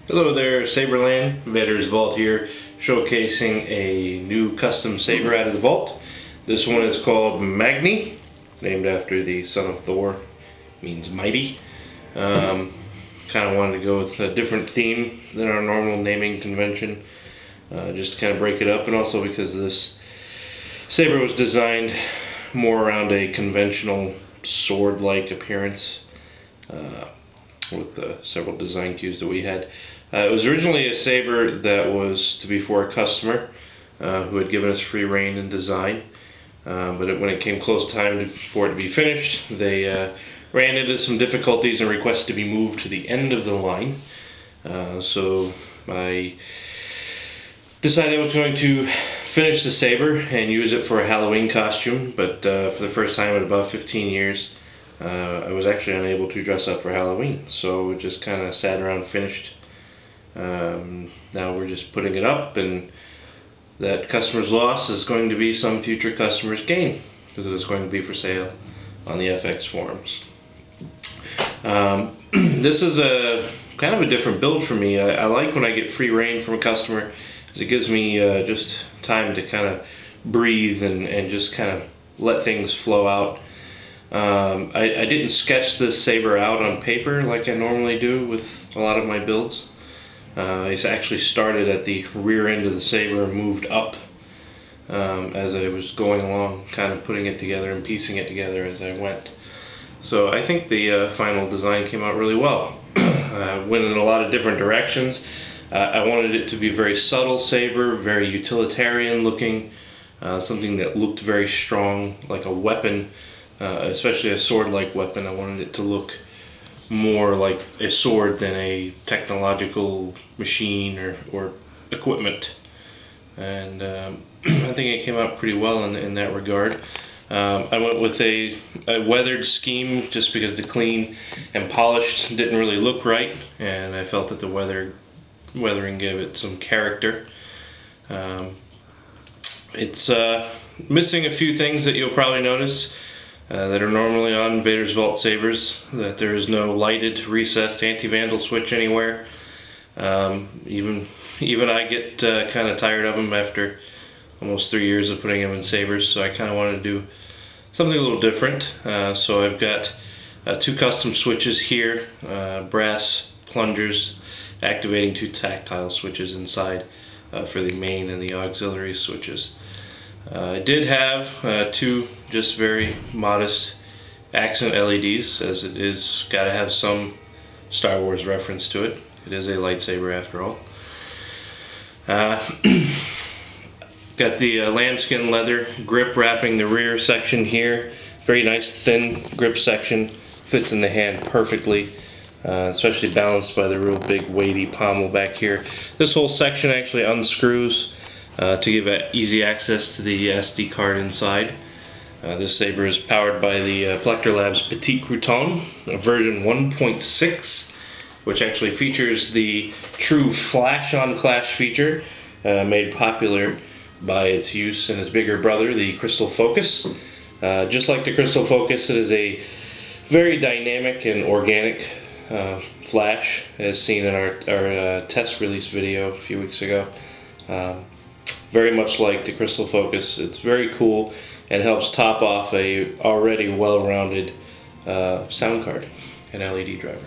Hello there, Saberland. Vader's Vault here, showcasing a new custom saber out of the vault. This one is called Magni, named after the son of Thor, means mighty. Kind of wanted to go with a different theme than our normal naming convention, just to kind of break it up, and also because this saber was designed more around a conventional sword-like appearance. With the several design cues that we had. It was originally a saber that was to be for a customer who had given us free reign in design, but when it came close time for it to be finished, they ran into some difficulties and requested to be moved to the end of the line. So I decided I was going to finish the saber and use it for a Halloween costume, but for the first time in about 15 years, I was actually unable to dress up for Halloween, so it just kind of sat around finished. Now we're just putting it up, and that customer's loss is going to be some future customer's gain, because it is going to be for sale on the FX forums. This is a kind of a different build for me. I like when I get free reign from a customer, because it gives me just time to kind of breathe and just kind of let things flow out. I didn't sketch this saber out on paper like I normally do with a lot of my builds. I actually started at the rear end of the saber and moved up as I was going along, kind of putting it together and piecing it together as I went. So I think the final design came out really well. Went in a lot of different directions. I wanted it to be very subtle saber, very utilitarian looking, something that looked very strong, like a weapon. Especially a sword-like weapon. I wanted it to look more like a sword than a technological machine or equipment, and I think it came out pretty well in that regard. I went with a weathered scheme just because the clean and polished didn't really look right, and I felt that the weathering gave it some character. It's missing a few things that you'll probably notice that are normally on Vader's Vault sabers, that there is no lighted, recessed anti-vandal switch anywhere. Even I get kind of tired of them after almost 3 years of putting them in sabers, so I kind of wanted to do something a little different. So I've got two custom switches here, brass plungers activating two tactile switches inside for the main and the auxiliary switches. I did have two just very modest accent LEDs, as it is got to have some Star Wars reference to it. It is a lightsaber after all. Got the lambskin leather grip wrapping the rear section here. Very nice thin grip section, fits in the hand perfectly, especially balanced by the real big weighty pommel back here. This whole section actually unscrews to give easy access to the SD card inside. This saber is powered by the Plector Labs Petit Crouton, version 1.6, which actually features the true flash-on-clash feature made popular by its use in its bigger brother, the Crystal Focus. Just like the Crystal Focus, it is a very dynamic and organic flash, as seen in our test release video a few weeks ago. Very much like the Crystal Focus, it's very cool and helps top off a already well-rounded sound card and LED driver.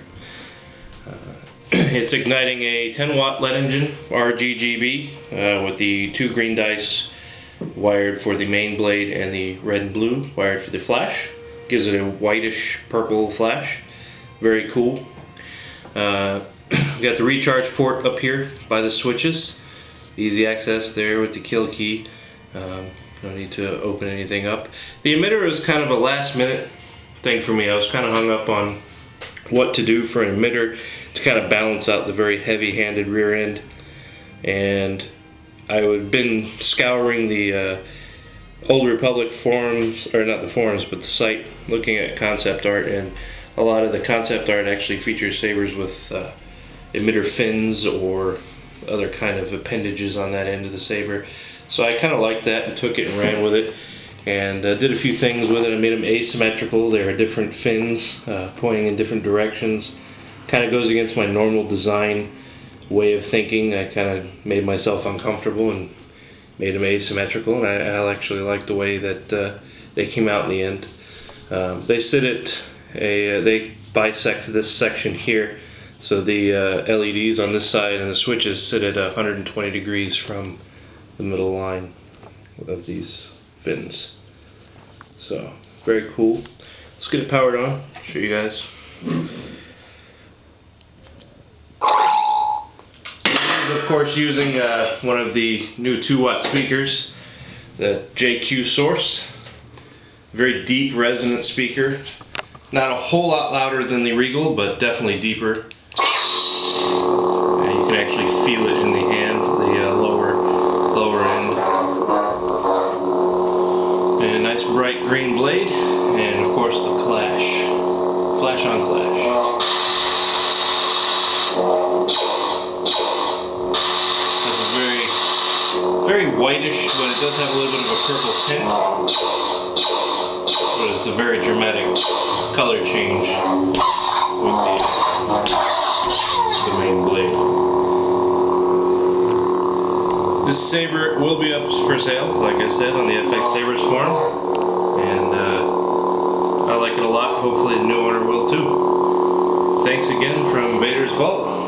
It's igniting a 10-watt LED engine, RGB, with the two green dice wired for the main blade and the red and blue wired for the flash. Gives it a whitish purple flash. Very cool. Got the recharge port up here by the switches. Easy access there with the kill key. No need to open anything up. The emitter was kind of a last minute thing for me. I was kind of hung up on what to do for an emitter to kind of balance out the very heavy-handed rear end. And I had been scouring the Old Republic forums, or not the forums, but the site, looking at concept art, and a lot of the concept art actually features sabers with emitter fins or other kind of appendages on that end of the saber. So I kind of liked that and took it and ran with it, and did a few things with it. I made them asymmetrical. There are different fins pointing in different directions. Kind of goes against my normal design way of thinking. I kind of made myself uncomfortable and made them asymmetrical, and I actually like the way that they came out in the end. They sit at they bisect this section here, so the LEDs on this side and the switches sit at 120 degrees from the middle line of these fins. So very cool. Let's get it powered on, show you guys. Of course, using one of the new 2-watt speakers that JQ sourced. Very deep resonant speaker. Not a whole lot louder than the Regal, but definitely deeper. And you can actually feel it in the hand, the lower end. And a nice bright green blade, and of course the clash. Flash on clash. Very whitish, but it does have a little bit of a purple tint. But it's a very dramatic color change with the main blade. This saber will be up for sale, like I said, on the FX Sabers forum, and I like it a lot. Hopefully the new owner will too. Thanks again from Vader's Vault.